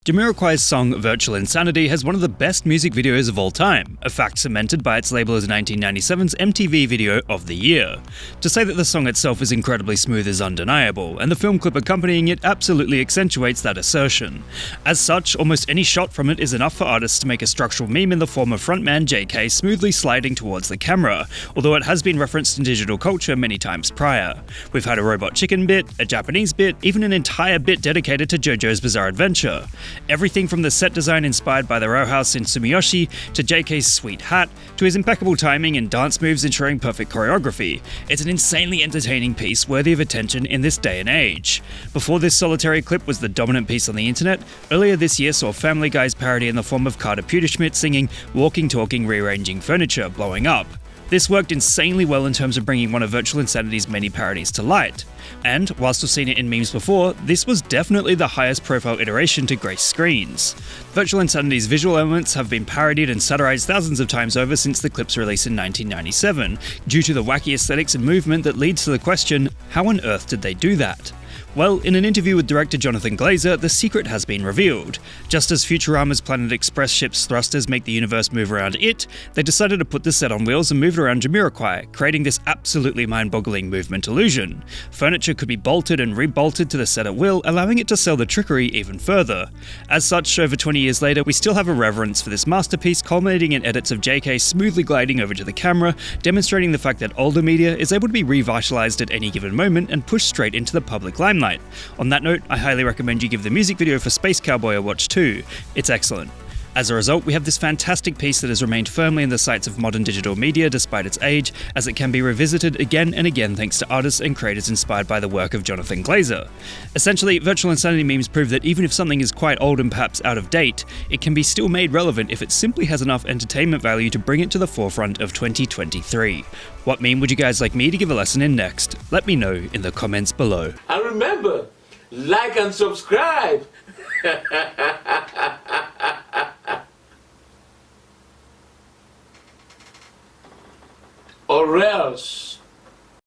Jamiroquai's song Virtual Insanity has one of the best music videos of all time, a fact cemented by its label as 1997's MTV Video of the Year. To say that the song itself is incredibly smooth is undeniable, and the film clip accompanying it absolutely accentuates that assertion. As such, almost any shot from it is enough for artists to make a structural meme in the form of frontman JK smoothly sliding towards the camera, although it has been referenced in digital culture many times prior. We've had a robot chicken bit, a Japanese bit, even an entire bit dedicated to JoJo's Bizarre Adventure. Everything from the set design inspired by the row house in Sumiyoshi, to JK's sweet hat, to his impeccable timing and dance moves ensuring perfect choreography. It's an insanely entertaining piece worthy of attention in this day and age. Before this solitary clip was the dominant piece on the internet, earlier this year saw Family Guy's parody in the form of Carter Pewterschmidt singing "Walking, Talking, Rearranging Furniture" blowing up. This worked insanely well in terms of bringing one of Virtual Insanity's many parodies to light. And, whilst we've seen it in memes before, this was definitely the highest profile iteration to grace screens. Virtual Insanity's visual elements have been parodied and satirized thousands of times over since the clip's release in 1997, due to the wacky aesthetics and movement that leads to the question, how on earth did they do that? Well, in an interview with director Jonathan Glazer, the secret has been revealed. Just as Futurama's Planet Express ship's thrusters make the universe move around it, they decided to put the set on wheels and move it around Jamiroquai, creating this absolutely mind-boggling movement illusion. Furniture could be bolted and rebolted to the set at will, allowing it to sell the trickery even further. As such, over 20 years later, we still have a reverence for this masterpiece, culminating in edits of JK smoothly gliding over to the camera, demonstrating the fact that older media is able to be revitalized at any given moment and pushed straight into the public limelight. On that note, I highly recommend you give the music video for Space Cowboy a watch too. It's excellent. As a result, we have this fantastic piece that has remained firmly in the sights of modern digital media despite its age, as it can be revisited again and again thanks to artists and creators inspired by the work of Jonathan Glazer. Essentially, Virtual Insanity memes prove that even if something is quite old and perhaps out of date, it can be still made relevant if it simply has enough entertainment value to bring it to the forefront of 2023. What meme would you guys like me to give a lesson in next? Let me know in the comments below. And remember, like and subscribe! Or else.